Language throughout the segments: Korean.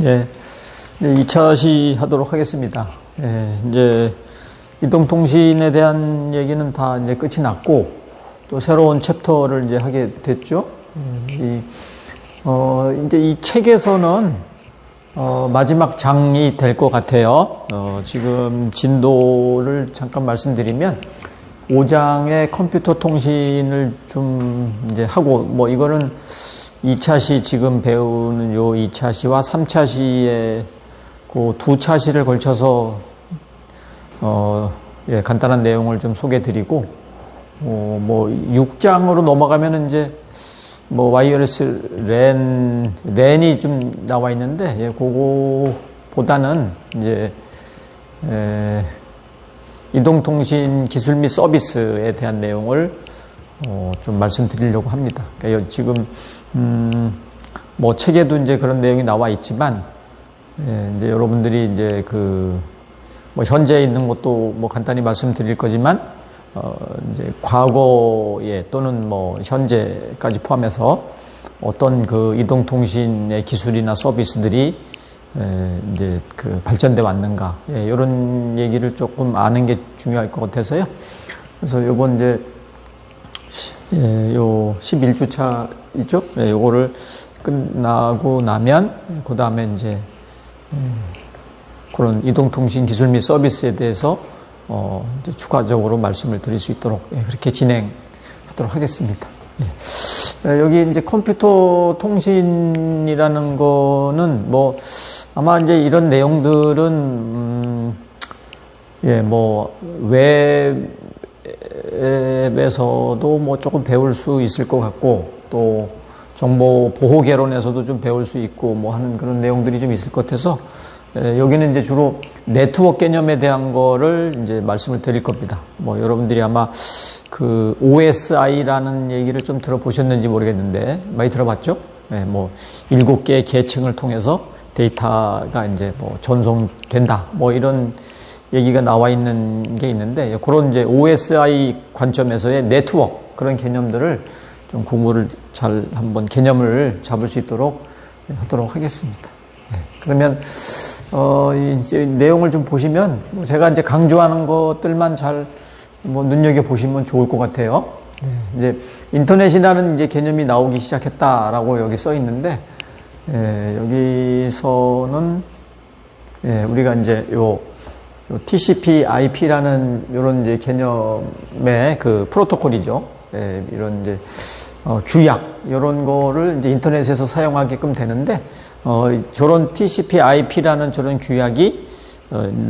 예, 이제 2차 시하도록 하겠습니다. 예, 이제 이동통신에 대한 얘기는 다 이제 끝이 났고, 또 새로운 챕터를 이제 하게 됐죠. 이제 이 책에서는, 마지막 장이 될 것 같아요. 지금 진도를 잠깐 말씀드리면, 5장의 컴퓨터 통신을 좀 이제 하고, 뭐 이거는 2차 시 지금 배우는 요 2차 시와 3차 시의 그 두 차 시를 걸쳐서 예, 간단한 내용을 좀 소개해 드리고, 뭐 6장으로 넘어가면은 이제 뭐 와이어리스 랜이 좀 나와 있는데, 예, 그거보다는 이제 이동통신 기술 및 서비스에 대한 내용을 좀 말씀드리려고 합니다. 그러니까 지금 뭐 책에도 이제 그런 내용이 나와 있지만, 예, 이제 여러분들이 이제 뭐 현재 있는 것도 뭐 간단히 말씀드릴 거지만, 이제 과거에 또는 뭐 현재까지 포함해서 어떤 이동통신의 기술이나 서비스들이 이제 발전돼 왔는가, 예, 이런 얘기를 조금 아는 게 중요할 것 같아서요. 그래서 요번 이제 요 11주차 있죠? 예, 요거를 끝나고 나면 그 다음에 이제 그런 이동통신 기술 및 서비스에 대해서 이제 추가적으로 말씀을 드릴 수 있도록, 예, 그렇게 진행하도록 하겠습니다. 예. 여기 이제 컴퓨터 통신이라는 거는 뭐 아마 이제 이런 내용들은 예, 뭐 웹에서도 뭐 조금 배울 수 있을 것 같고, 또 정보 보호 개론에서도 좀 배울 수 있고 뭐 하는 그런 내용들이 좀 있을 것 같아서, 여기는 이제 주로 네트워크 개념에 대한 거를 이제 말씀을 드릴 겁니다. 뭐 여러분들이 아마 OSI라는 얘기를 좀 들어보셨는지 모르겠는데, 많이 들어봤죠? 네, 뭐 7개의 계층을 통해서 데이터가 이제 뭐 전송된다, 뭐 이런 얘기가 나와 있는 게 있는데, 그런 이제 OSI 관점에서의 네트워크, 그런 개념들을 좀 공부를 잘 한번 개념을 잡을 수 있도록 하도록 하겠습니다. 네, 그러면 이제 내용을 좀 보시면, 제가 이제 강조하는 것들만 잘 뭐 눈여겨 보시면 좋을 것 같아요. 네, 이제 인터넷이라는 이제 개념이 나오기 시작했다라고 여기 써 있는데, 여기서는 우리가 이제 요 TCP/IP라는 이런 이제 개념의 프로토콜이죠. 이런 이제 규약, 이런 거를 이제 인터넷에서 사용하게끔 되는데, 저런 TCP/IP라는 저런 규약이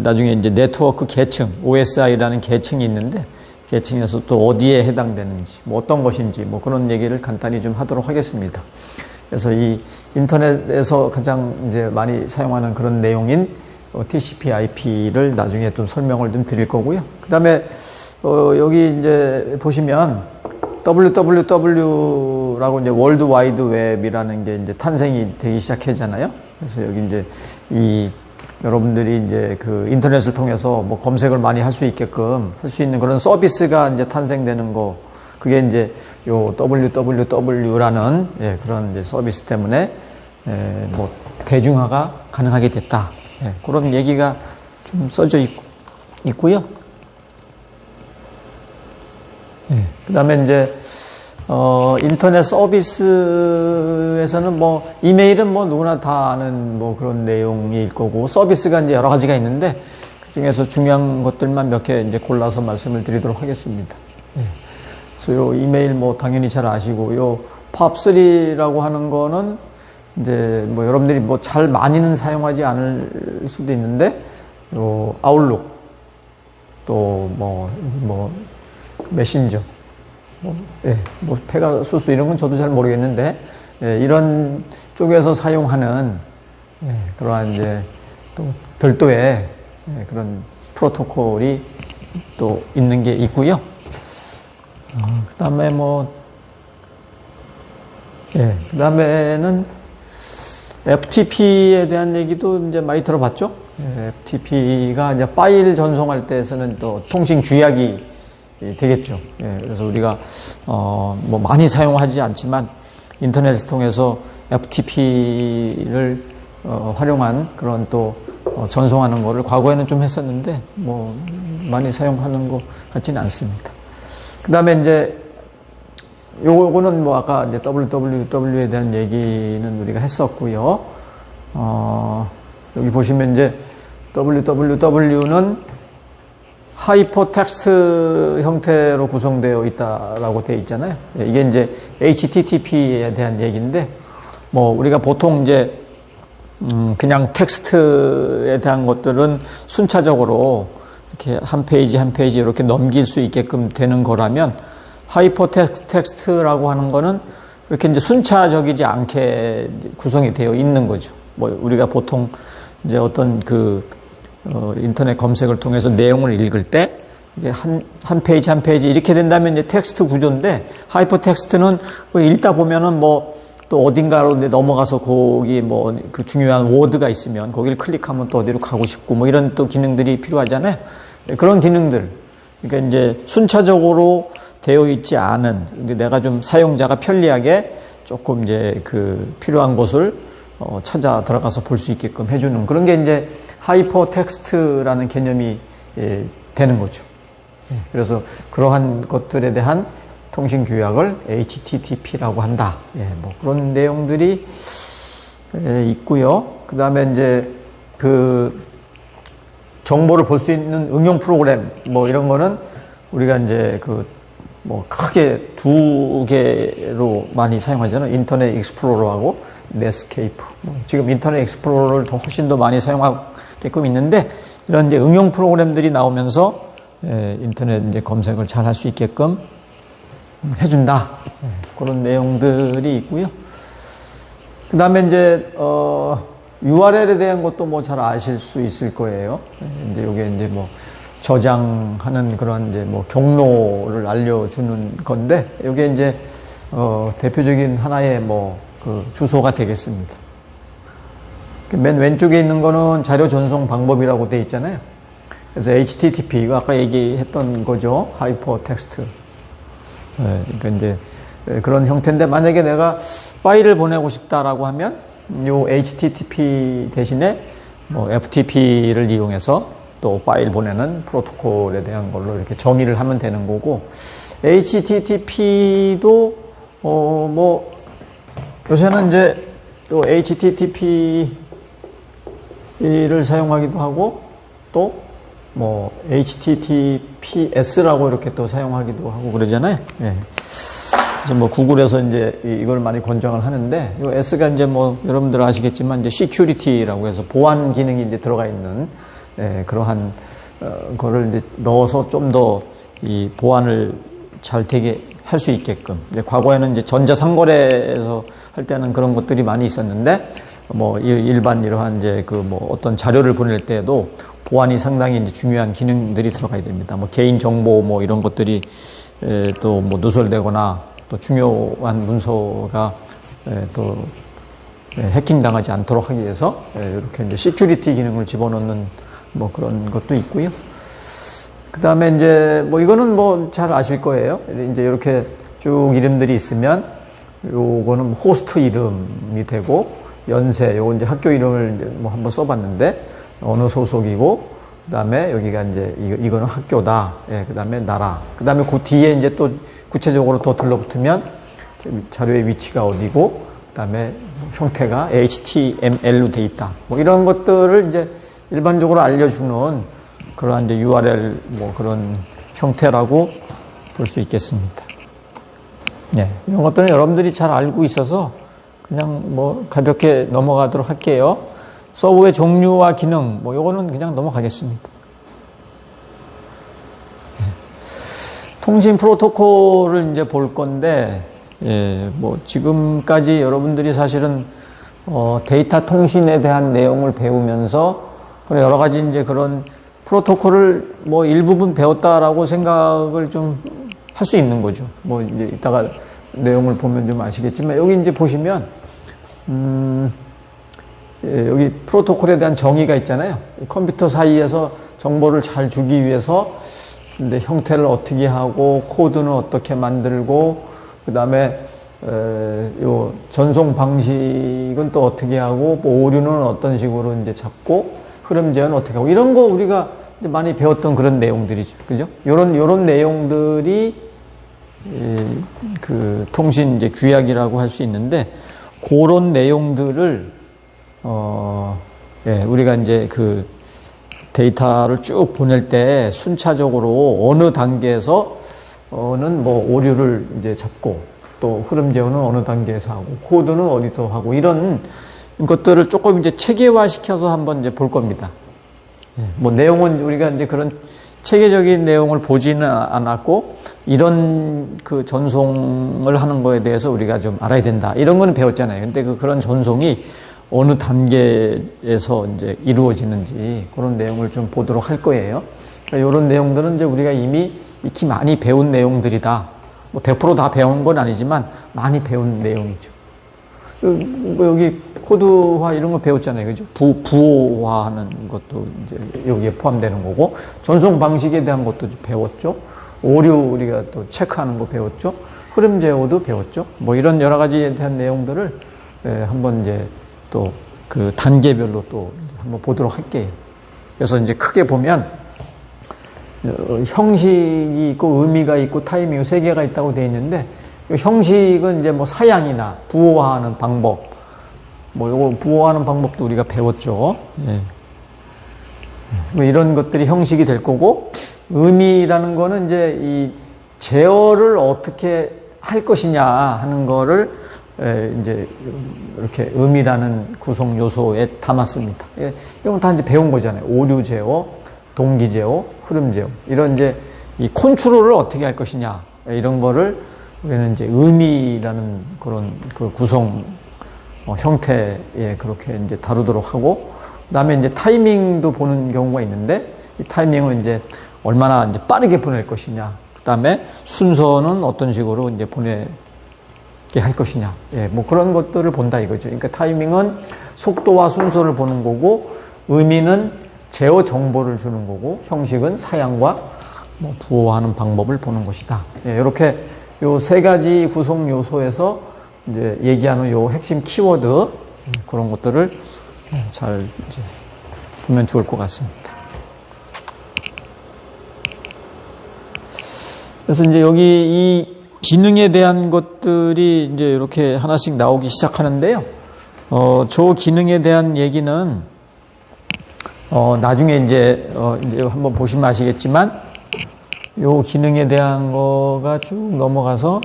나중에 이제 네트워크 계층, OSI라는 계층이 있는데, 계층에서 또 어디에 해당되는지, 뭐 어떤 것인지, 뭐 그런 얘기를 간단히 좀 하도록 하겠습니다. 그래서 이 인터넷에서 가장 이제 많이 사용하는 그런 내용인 TCP/IP를 나중에 좀 설명을 좀 드릴 거고요. 그 다음에 여기 이제 보시면 www라고 이제 월드 와이드 웹이라는 게 이제 탄생이 되기 시작하잖아요. 그래서 여기 이제 여러분들이 이제 인터넷을 통해서 뭐 검색을 많이 할 수 있게끔 할 수 있는 그런 서비스가 이제 탄생되는 거, 그게 이제 요 www라는, 예, 그런 이제 서비스 때문에 뭐 대중화가 가능하게 됐다. 예, 그런 얘기가 좀 써져 있고요. 예, 그 다음에 이제, 인터넷 서비스에서는 뭐, 이메일은 뭐 누구나 다 아는 뭐 그런 내용일 거고, 서비스가 이제 여러 가지가 있는데, 그 중에서 중요한 것들만 몇 개 이제 골라서 말씀을 드리도록 하겠습니다. 예. 그래서 요 이메일 뭐 당연히 잘 아시고, 요 POP3라고 하는 거는 이제 뭐 여러분들이 뭐 잘 많이는 사용하지 않을 수도 있는데, 요 아웃룩, 또 뭐 메신저, 뭐 페가수스 이런 건 저도 잘 모르겠는데, 이런 쪽에서 사용하는, 그러한 이제 또 별도의 그런 프로토콜이 또 있는 게 있고요. 그 다음에 그 다음에는 FTP에 대한 얘기도 이제 많이 들어봤죠. FTP가 이제 파일 전송할 때에서는 또 통신 규약이 되겠죠. 그래서 우리가 뭐 많이 사용하지 않지만 인터넷을 통해서 FTP를 활용한 그런 또 전송하는 거를 과거에는 좀 했었는데 뭐 많이 사용하는 것 같지는 않습니다. 그 다음에 이제 요거는 뭐 아까 이제 www에 대한 얘기는 우리가 했었고요. 여기 보시면 이제 www는 하이퍼텍스트 형태로 구성되어 있다라고 되어 있잖아요. 이게 이제 HTTP에 대한 얘기인데, 뭐 우리가 보통 이제 그냥 텍스트에 대한 것들은 순차적으로 이렇게 한 페이지 한 페이지 이렇게 넘길 수 있게끔 되는 거라면, 하이퍼텍스트라고 하는 거는 이렇게 이제 순차적이지 않게 구성이 되어 있는 거죠. 뭐 우리가 보통 이제 어떤 인터넷 검색을 통해서 내용을 읽을 때 이제 한 페이지 한 페이지 이렇게 된다면 이제 텍스트 구조인데, 하이퍼텍스트는 읽다 보면은 뭐 또 어딘가로 이제 넘어가서 거기 뭐 그 중요한 워드가 있으면 거기를 클릭하면 또 어디로 가고 싶고 뭐 이런 또 기능들이 필요하잖아요. 그런 기능들. 그러니까 이제 순차적으로 되어 있지 않은, 내가 좀 사용자가 편리하게 조금 이제 필요한 곳을 찾아 들어가서 볼 수 있게끔 해주는 그런 게 이제 하이퍼텍스트라는 개념이 되는 거죠. 그래서 그러한 것들에 대한 통신 규약을 HTTP라고 한다. 뭐 그런 내용들이 있고요. 그 다음에 이제 정보를 볼 수 있는 응용 프로그램 뭐 이런 거는 우리가 이제 뭐 크게 두 개로 많이 사용하잖아요. 인터넷 익스플로러하고 넷스케이프. 지금 인터넷 익스플로러를 훨씬 더 많이 사용하게끔 있는데, 이런 이제 응용 프로그램들이 나오면서 인터넷 이제 검색을 잘 할 수 있게끔 해준다. 그런 내용들이 있고요. 그 다음에 이제 URL에 대한 것도 뭐 잘 아실 수 있을 거예요. 이제 요게 이제 뭐 저장하는 그런 이제 뭐 경로를 알려주는 건데, 요게 이제 대표적인 하나의 뭐 주소가 되겠습니다. 맨 왼쪽에 있는 거는 자료 전송 방법이라고 되어 있잖아요. 그래서 HTTP, 이거 아까 얘기했던 거죠. 하이퍼텍스트. 그러니까 이제 그런 형태인데, 만약에 내가 파일을 보내고 싶다라고 하면 요 HTTP 대신에 뭐 FTP를 이용해서 또 파일 보내는 프로토콜에 대한 걸로 이렇게 정의를 하면 되는 거고, HTTP도 뭐 요새는 이제 또 HTTP를 사용하기도 하고, 또 뭐 HTTPS라고 이렇게 또 사용하기도 하고 그러잖아요. 그래서 뭐 구글에서 이제 이걸 많이 권장을 하는데, 이 S가 이제 뭐 여러분들 아시겠지만 이제 security라고 해서 보안 기능이 이제 들어가 있는 그러한 거를 이제 넣어서 좀 더 이 보안을 잘 되게 할 수 있게끔. 이제 과거에는 이제 전자상거래에서 할 때는 그런 것들이 많이 있었는데, 뭐 일반 이러한 이제 뭐 어떤 자료를 보낼 때에도 보안이 상당히 이제 중요한 기능들이 들어가야 됩니다. 뭐 개인 정보 뭐 이런 것들이 또 뭐 누설되거나, 또 중요한 문서가 또 해킹 당하지 않도록 하기 위해서 이렇게 이제 시큐리티 기능을 집어넣는 뭐 그런 것도 있고요. 그 다음에 이제 뭐 이거는 뭐 잘 아실 거예요. 이제 이렇게 쭉 이름들이 있으면 요거는 호스트 이름이 되고, 연세, 요거 이제 학교 이름을 이제 뭐 한번 써봤는데 어느 소속이고, 그 다음에 여기가 이제 이거는 학교다. 그 다음에 나라. 그 다음에 그 뒤에 이제 또 구체적으로 더 들러붙으면 자료의 위치가 어디고, 그 다음에 형태가 HTML로 돼 있다. 뭐 이런 것들을 이제 일반적으로 알려주는 그러한 이제 URL 뭐 그런 형태라고 볼 수 있겠습니다. 이런 것들은 여러분들이 잘 알고 있어서 그냥 뭐 가볍게 넘어가도록 할게요. 서버의 종류와 기능, 뭐 요거는 그냥 넘어가겠습니다. 통신 프로토콜을 이제 볼 건데, 뭐 지금까지 여러분들이 사실은 데이터 통신에 대한 내용을 배우면서 여러 가지 이제 그런 프로토콜을 뭐 일부분 배웠다라고 생각을 좀 할 수 있는 거죠. 뭐 이제 이따가 내용을 보면 좀 아시겠지만, 여기 이제 보시면 여기 프로토콜에 대한 정의가 있잖아요. 컴퓨터 사이에서 정보를 잘 주기 위해서 근데 형태를 어떻게 하고, 코드는 어떻게 만들고, 그 다음에 요 전송 방식은 또 어떻게 하고, 뭐 오류는 어떤 식으로 이제 잡고, 흐름 제어는 어떻게 하고, 이런 거 우리가 이제 많이 배웠던 그런 내용들이죠. 그죠? 요런 내용들이, 그 통신 이제 규약이라고 할 수 있는데, 그런 내용들을, 우리가 이제 그 데이터를 쭉 보낼 때 순차적으로 어느 단계에서는 뭐 오류를 이제 잡고, 또 흐름 제어는 어느 단계에서 하고, 코드는 어디서 하고, 이런 것들을 조금 이제 체계화시켜서 한번 이제 볼 겁니다. 뭐 내용은 우리가 이제 그런 체계적인 내용을 보지는 않았고, 이런 그 전송을 하는 거에 대해서 우리가 좀 알아야 된다. 이런 거는 배웠잖아요. 근데 그런 전송이 어느 단계에서 이제 이루어지는지 그런 내용을 좀 보도록 할 거예요. 그러니까 이런 내용들은 이제 우리가 이미 익히 많이 배운 내용들이다. 뭐 100%다 배운 건 아니지만 많이 배운 내용이죠. 여기 코드화 이런 거 배웠잖아요. 그죠? 부호화하는 것도 이제 여기에 포함되는 거고, 전송 방식에 대한 것도 배웠죠. 오류 우리가 또 체크하는 거 배웠죠. 흐름 제어도 배웠죠. 뭐 이런 여러 가지에 대한 내용들을 한번 이제 또 그 단계별로 또 한번 보도록 할게요. 그래서 이제 크게 보면 형식이 있고 의미가 있고 타이밍 세 개가 있다고 되어 있는데, 형식은 이제 뭐 사양이나 부호화하는 방법, 뭐 요거 부호화하는 방법도 우리가 배웠죠. 예. 뭐 이런 것들이 형식이 될 거고, 의미라는 거는 이제 이 제어를 어떻게 할 것이냐 하는 거를 이제 이렇게 의미라는 구성 요소에 담았습니다. 이건 다 이제 배운 거잖아요. 오류 제어, 동기 제어, 흐름 제어. 이런 이제 이 컨트롤을 어떻게 할 것이냐, 이런 거를 우리는 이제 의미라는 그런 그 구성 형태에 그렇게 이제 다루도록 하고, 그 다음에 이제 타이밍도 보는 경우가 있는데, 이 타이밍은 이제 얼마나 이제 빠르게 보낼 것이냐, 그 다음에 순서는 어떤 식으로 이제 보내게 할 것이냐, 뭐 그런 것들을 본다 이거죠. 그러니까 타이밍은 속도와 순서를 보는 거고, 의미는 제어 정보를 주는 거고, 형식은 사양과 뭐 부호하는 방법을 보는 것이다. 이렇게 요 세 가지 구성 요소에서 이제 얘기하는 요 핵심 키워드, 그런 것들을 잘 이제 보면 좋을 것 같습니다. 그래서 이제 여기 이 기능에 대한 것들이 이제 이렇게 하나씩 나오기 시작하는데요. 저 기능에 대한 얘기는 나중에 이제 한번 보시면 아시겠지만, 요 기능에 대한 거가 쭉 넘어가서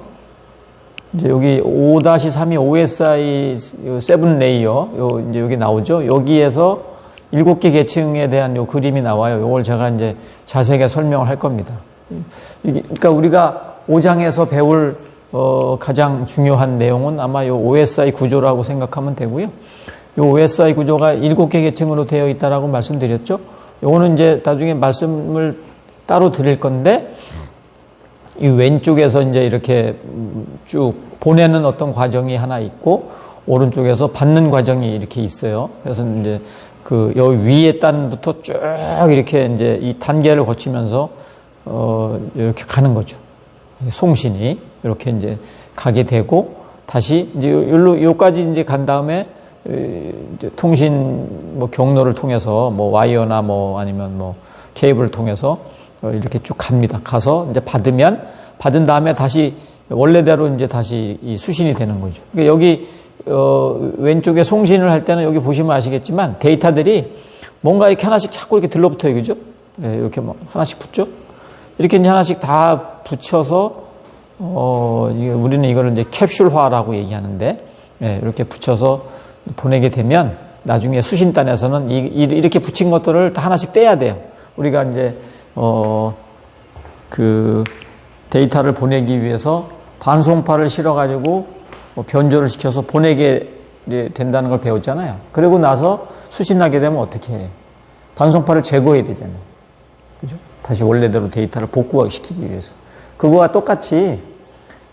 이제 여기 5-3이 OSI 7 레이어, 요 이제 여기 나오죠. 여기에서 7개 계층에 대한 요 그림이 나와요. 요걸 제가 이제 자세하게 설명을 할 겁니다. 그러니까 우리가 5장에서 배울 가장 중요한 내용은 아마 요 OSI 구조라고 생각하면 되고요. 요 OSI 구조가 7개 계층으로 되어 있다라고 말씀드렸죠. 요거는 이제 나중에 말씀을 따로 드릴 건데, 이 왼쪽에서 이제 이렇게 쭉 보내는 어떤 과정이 하나 있고, 오른쪽에서 받는 과정이 이렇게 있어요. 그래서 이제 그 여기 위에 단부터 쭉 이렇게 이제 이 단계를 거치면서 이렇게 가는 거죠. 송신이 이렇게 이제 가게 되고, 다시 이제 요까지 이제 간 다음에 이제 통신 뭐 경로를 통해서 뭐 와이어나 뭐 아니면 뭐 케이블을 통해서 이렇게 쭉 갑니다. 가서 이제 받은 다음에 다시 원래대로 이제 다시 이 수신이 되는 거죠. 그러니까 여기 왼쪽에 송신을 할 때는 여기 보시면 아시겠지만 데이터들이 뭔가 이렇게 하나씩 자꾸 이렇게 들러붙어요, 그죠? 이렇게 뭐 하나씩 붙죠. 이렇게 이제 하나씩 다 붙여서 우리는 이거를 이제 캡슐화라고 얘기하는데, 이렇게 붙여서 보내게 되면 나중에 수신단에서는 이렇게 붙인 것들을 다 하나씩 떼야 돼요. 우리가 이제 그 데이터를 보내기 위해서 반송파를 실어가지고 변조를 시켜서 보내게 된다는 걸 배웠잖아요. 그리고 나서 수신하게 되면 어떻게 해요? 반송파를 제거해야 되잖아요. 그죠? 다시 원래대로 데이터를 복구시키기 위해서. 그거와 똑같이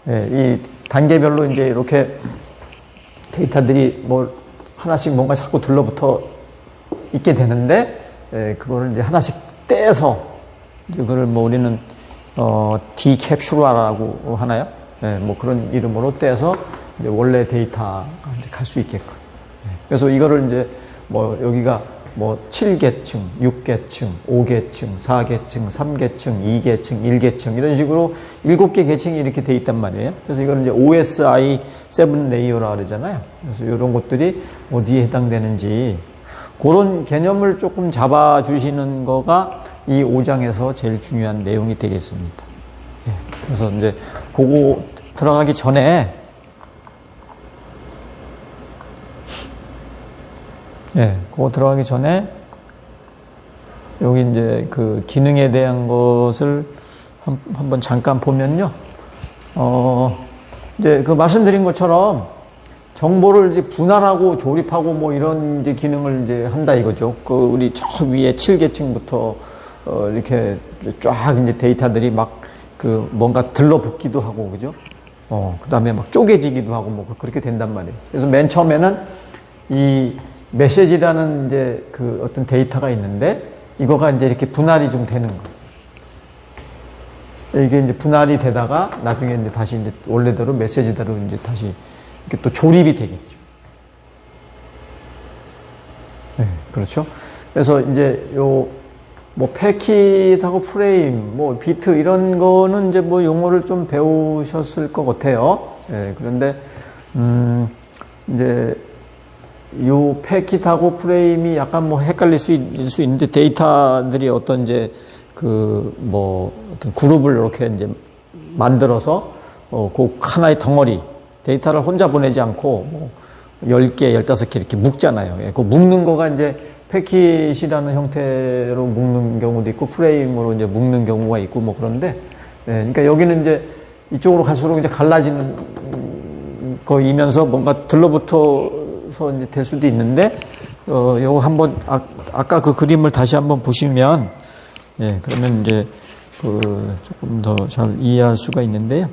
이 단계별로 이제 이렇게 데이터들이 뭐 하나씩 뭔가 자꾸 들러붙어 있게 되는데, 그거를 이제 하나씩 떼서, 이거를 뭐 우리는 디캡슐화라고 하나요? 뭐 그런 이름으로 떼서 이제 원래 데이터가 이제 갈 수 있게끔. 그래서 이거를 이제 뭐 여기가 뭐 7계층, 6계층, 5계층, 4계층, 3계층, 2계층, 1계층 이런 식으로 7개 계층이 이렇게 돼 있단 말이에요. 그래서 이거는 이제 OSI 7 레이어라 그러잖아요. 그래서 이런 것들이 어디에 해당되는지 그런 개념을 조금 잡아주시는 거가 이 5장에서 제일 중요한 내용이 되겠습니다. 그래서 이제 그거 들어가기 전에 그거 들어가기 전에 여기 이제 그 기능에 대한 것을 한번 잠깐 보면요. 이제 그 말씀드린 것처럼 정보를 이제 분할하고 조립하고 뭐 이런 이제 기능을 이제 한다 이거죠. 그 우리 저 위에 7계층부터 이렇게 쫙 이제 데이터들이 막 그 뭔가 들러붙기도 하고 그죠? 그 다음에 막 쪼개지기도 하고 뭐 그렇게 된단 말이에요. 그래서 맨 처음에는 이 메시지라는 이제 그 어떤 데이터가 있는데 이거가 이제 이렇게 분할이 좀 되는 거예요. 이게 이제 분할이 되다가 나중에 이제 다시 이제 원래대로 메시지대로 이제 다시 이렇게 또 조립이 되겠죠. 그렇죠. 그래서 이제 요 뭐 패킷하고 프레임, 뭐 비트 이런 거는 이제 뭐 용어를 좀 배우셨을 것 같아요. 그런데 이제 요 패킷하고 프레임이 약간 뭐 헷갈릴 수 있는데 데이터들이 어떤 이제 그 뭐 어떤 그룹을 이렇게 이제 만들어서 그 하나의 덩어리 데이터를 혼자 보내지 않고 뭐 10개, 15개 이렇게 묶잖아요. 그 묶는 거가 이제 패킷이라는 형태로 묶는 경우도 있고 프레임으로 이제 묶는 경우가 있고 뭐 그런데 그러니까 여기는 이제 이쪽으로 갈수록 이제 갈라지는 거이면서 뭔가 들러붙어서 이제 될 수도 있는데 요거 한번 아까 그 그림을 다시 한번 보시면 그러면 이제 그 조금 더 잘 이해할 수가 있는데요.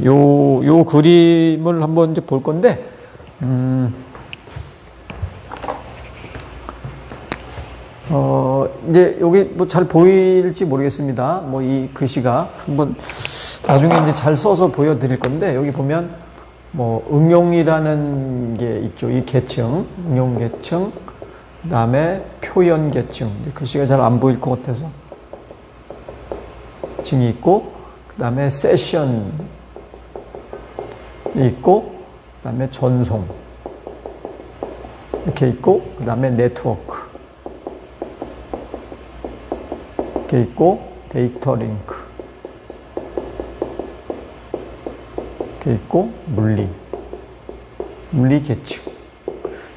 요 그림을 한번 이제 볼 건데 이제 여기 뭐 잘 보일지 모르겠습니다. 뭐 이 글씨가 한번 나중에 이제 잘 써서 보여드릴 건데 여기 보면 뭐 응용이라는 게 있죠. 이 계층, 응용 계층, 그 다음에 표현 계층. 글씨가 잘 안 보일 것 같아서 층이 있고, 그 다음에 세션이 있고, 그 다음에 전송 이렇게 있고, 그 다음에 네트워크 이렇게 있고, 데이터 링크 이렇게 있고, 물리 계층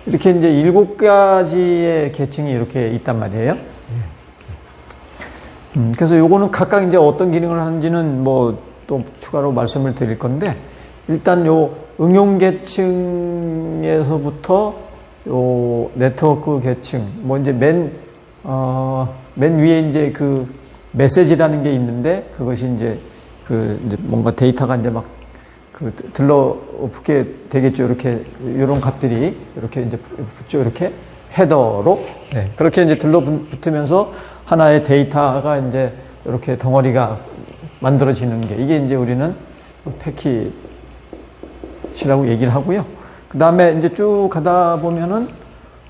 이렇게 이제 7가지의 계층이 이렇게 있단 말이에요. 그래서 요거는 각각 이제 어떤 기능을 하는지는 뭐 또 추가로 말씀을 드릴 건데 일단 요 응용 계층에서부터 요 네트워크 계층 뭐 이제 맨 위에 이제 그 메시지라는 게 있는데 그것이 이제 그 이제 뭔가 데이터가 이제 막 그 들러붙게 되겠죠. 이렇게 이런 값들이 이렇게 이제 붙죠. 이렇게 헤더로 그렇게 이제 들러붙으면서 하나의 데이터가 이제 이렇게 덩어리가 만들어지는 게 이게 이제 우리는 패킷이라고 얘기를 하고요. 그 다음에 이제 쭉 가다 보면은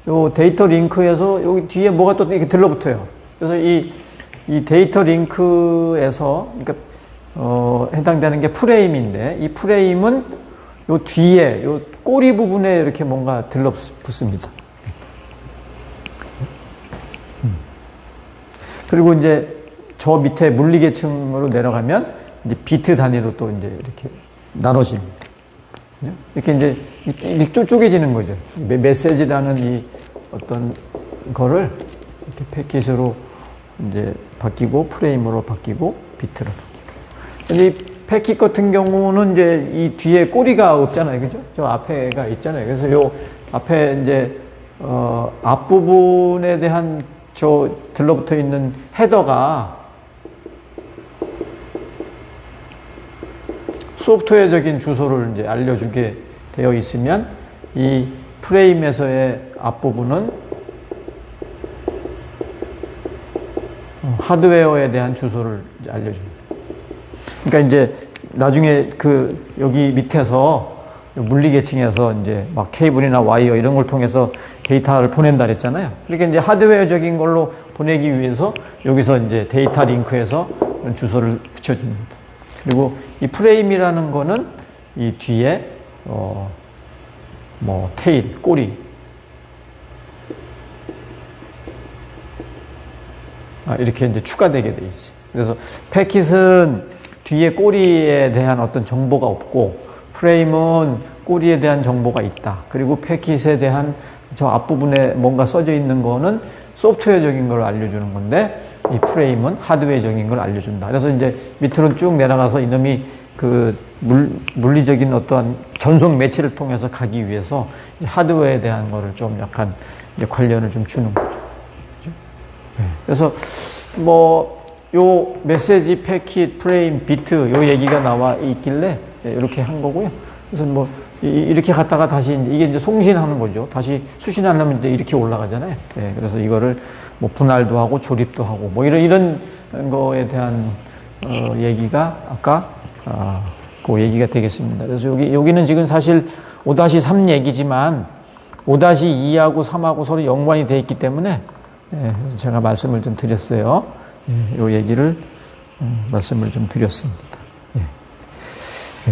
요 데이터 링크에서 여기 뒤에 뭐가 또 이렇게 들러붙어요. 그래서 이 데이터 링크에서 그러니까 해당되는 게 프레임인데 이 프레임은 요 뒤에 요 꼬리 부분에 이렇게 뭔가 들러붙습니다. 그리고 이제 저 밑에 물리 계층으로 내려가면 이제 비트 단위로 또 이제 이렇게 나눠집니다. 이렇게 이제 이렇게 쪼개지는 거죠. 메시지라는 이 어떤 거를 이렇게 패킷으로 이제 바뀌고 프레임으로 바뀌고 비트로 바뀌고. 근데 이 패킷 같은 경우는 이제 이 뒤에 꼬리가 없잖아요. 그죠? 저 앞에가 있잖아요. 그래서 요 앞에 이제 앞부분에 대한 저 들러붙어 있는 헤더가 소프트웨어적인 주소를 이제 알려주게 되어 있으면 이 프레임에서의 앞부분은 하드웨어에 대한 주소를 이제 알려줍니다. 그러니까 이제 나중에 여기 밑에서 물리 계층에서 이제 막 케이블이나 와이어 이런 걸 통해서 데이터를 보낸다 그랬잖아요. 그러니까 이제 하드웨어적인 걸로 보내기 위해서 여기서 이제 데이터 링크에서 주소를 붙여줍니다. 그리고 이 프레임이라는 거는 이 뒤에 뭐 테일, 꼬리 이렇게 이제 추가되게 돼 있어요. 그래서 패킷은 뒤에 꼬리에 대한 어떤 정보가 없고 프레임은 꼬리에 대한 정보가 있다. 그리고 패킷에 대한 저 앞부분에 뭔가 써져 있는 거는 소프트웨어적인 걸 알려주는 건데 이 프레임은 하드웨어적인 걸 알려준다. 그래서 이제 밑으로 쭉 내려가서 이놈이 물리적인 어떠한 전송 매체를 통해서 가기 위해서 하드웨어에 대한 거를 좀 약간 이제 관련을 좀 주는 거죠. 그죠? 네. 그래서 요 메시지, 패킷, 프레임, 비트 요 얘기가 나와 있길래 이렇게 한 거고요. 그래서 이렇게 갔다가 다시 이게 이제 송신하는 거죠. 다시 수신하려면 이제 이렇게 올라가잖아요. 네, 그래서 이거를 분할도 하고 조립도 하고 이런 거에 대한 얘기가 아까 그 얘기가 되겠습니다. 그래서 여기는 지금 사실 5-3 얘기지만 5-2하고 3하고 서로 연관이 되어 있기 때문에 그래서 제가 말씀을 좀 드렸어요. 요 얘기를 말씀을 좀 드렸습니다.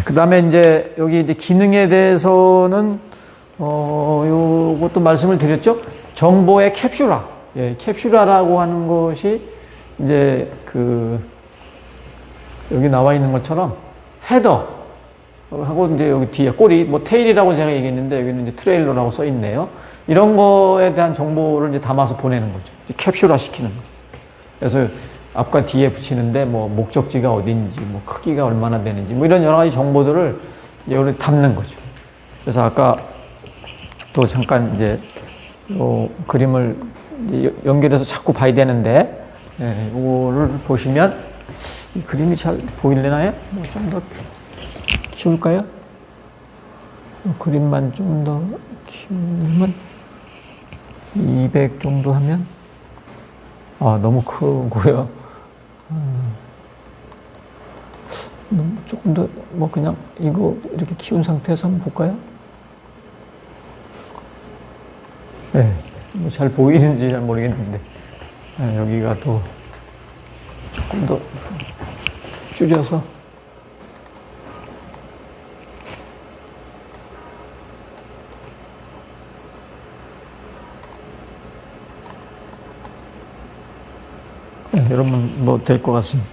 그 다음에 이제 여기 이제 기능에 대해서는 요것도 말씀을 드렸죠. 정보의 캡슐화. 캡슐화라고 하는 것이 이제 여기 나와 있는 것처럼 헤더 하고 이제 여기 뒤에 꼬리 테일이라고 제가 얘기했는데 여기는 이제 트레일러라고 써 있네요. 이런 거에 대한 정보를 이제 담아서 보내는 거죠. 캡슐화 시키는 거죠. 그래서 앞과 뒤에 붙이는데 목적지가 어딘지 크기가 얼마나 되는지 이런 여러 가지 정보들을 이제 여기 담는 거죠. 그래서 아까 또 잠깐 이제 그림을 연결해서 자꾸 봐야 되는데 이거를 보시면 이 그림이 잘 보이려나요? 좀 더 키울까요? 그림만 좀 더 키우면 200 정도 하면 너무 크고요. 조금 더 그냥 이거 이렇게 키운 상태에서 한번 볼까요? 네, 잘 보이는지 잘 모르겠는데 여기가 또 조금 더 줄여서 여러분 될 것 같습니다.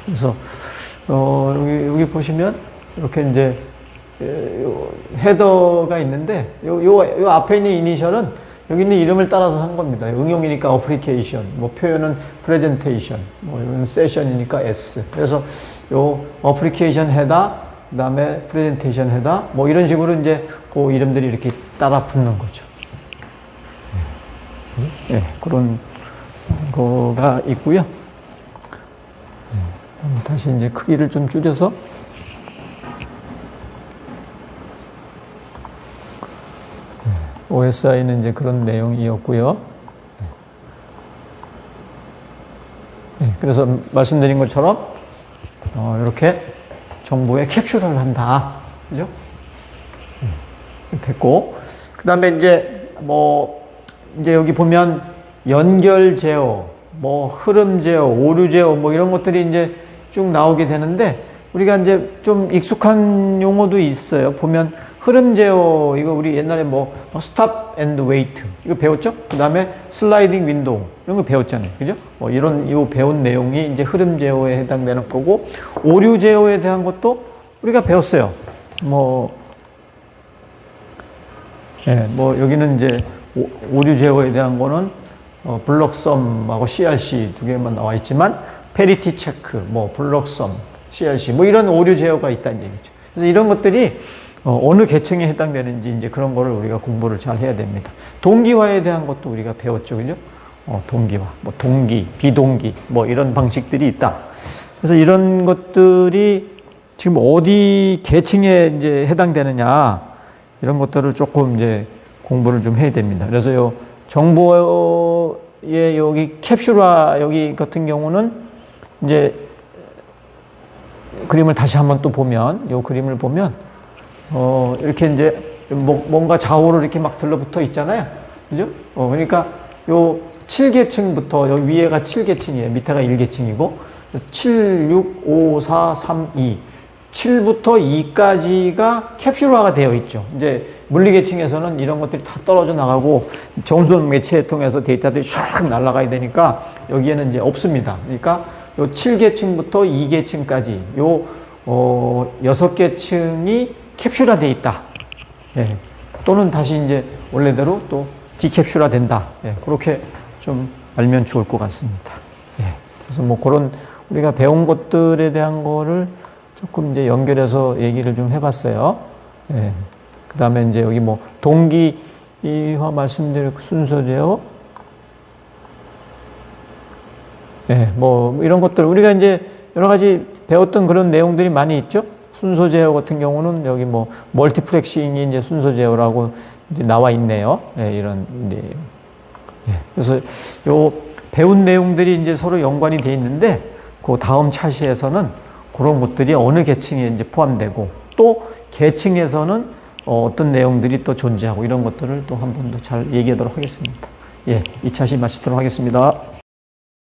그래서 여기 보시면 이렇게 이제 헤더가 있는데 요 앞에 있는 이니셜은 여기 있는 이름을 따라서 한 겁니다. 응용이니까 어플리케이션, 표현은 프레젠테이션, 이건 세션이니까 S. 그래서 요 어플리케이션 헤더, 그다음에 프레젠테이션 헤더, 이런 식으로 이제 그 이름들이 이렇게 따라 붙는 거죠. 그런 거가 있고요. 다시 이제 크기를 좀 줄여서 OSI는 이제 그런 내용이었고요. 그래서 말씀드린 것처럼 이렇게 정보에 캡슐을 한다. 그죠? 됐고, 그 다음에 이제 이제 여기 보면 연결 제어, 흐름 제어, 오류 제어, 이런 것들이 이제 쭉 나오게 되는데, 우리가 이제 좀 익숙한 용어도 있어요. 보면 흐름 제어, 이거 우리 옛날에 스탑 앤드 웨이트, 이거 배웠죠? 그 다음에 슬라이딩 윈도우, 이런 거 배웠잖아요. 그죠? 이 배운 내용이 이제 흐름 제어에 해당되는 거고, 오류 제어에 대한 것도 우리가 배웠어요. 여기는 이제 오류 제어에 대한 거는 블록섬하고 CRC 두 개만 나와 있지만 페리티 체크, 블록섬, CRC 이런 오류 제어가 있다는 얘기죠. 그래서 이런 것들이 어느 계층에 해당되는지 이제 그런 거를 우리가 공부를 잘 해야 됩니다. 동기화에 대한 것도 우리가 배웠죠, 그죠? 동기화, 동기, 비동기, 이런 방식들이 있다. 그래서 이런 것들이 지금 어디 계층에 이제 해당되느냐 이런 것들을 조금 이제 공부를 좀 해야 됩니다. 그래서 요 정보의 여기 캡슐화 여기 같은 경우는 이제 그림을 다시 한번 또 보면, 요 그림을 보면, 이렇게 이제 뭔가 좌우로 이렇게 막 들러붙어 있잖아요. 그죠? 그러니까 요 7계층부터, 여기 위에가 7계층이에요. 밑에가 1계층이고, 7, 6, 5, 4, 3, 2. 7부터 2까지가 캡슐화가 되어 있죠. 이제 물리계층에서는 이런 것들이 다 떨어져 나가고 전송 매체에 통해서 데이터들이 쫙 날아가야 되니까 여기에는 이제 없습니다. 그러니까 요 7계층부터 2계층까지 요 6계층이 캡슐화 되어 있다. 예. 또는 다시 이제 원래대로 또 디캡슐화 된다. 예. 그렇게 좀 알면 좋을 것 같습니다. 예. 그래서 뭐 그런 우리가 배운 것들에 대한 거를 조금 이제 연결해서 얘기를 좀 해봤어요. 예. 그 다음에 이제 여기 뭐 동기화 말씀드릴 순서 제어. 예, 뭐 이런 것들 우리가 이제 여러 가지 배웠던 그런 내용들이 많이 있죠. 순서 제어 같은 경우는 여기 뭐 멀티플렉싱이 이제 순서 제어라고 이제 나와 있네요. 예, 이런 내용. 예, 그래서 요 배운 내용들이 이제 서로 연관이 돼 있는데 그 다음 차시에서는 그런 것들이 어느 계층에 이제 포함되고 또 계층에서는 어떤 내용들이 또 존재하고 이런 것들을 또 한 번 더 잘 얘기하도록 하겠습니다. 예, 이 차시 마치도록 하겠습니다.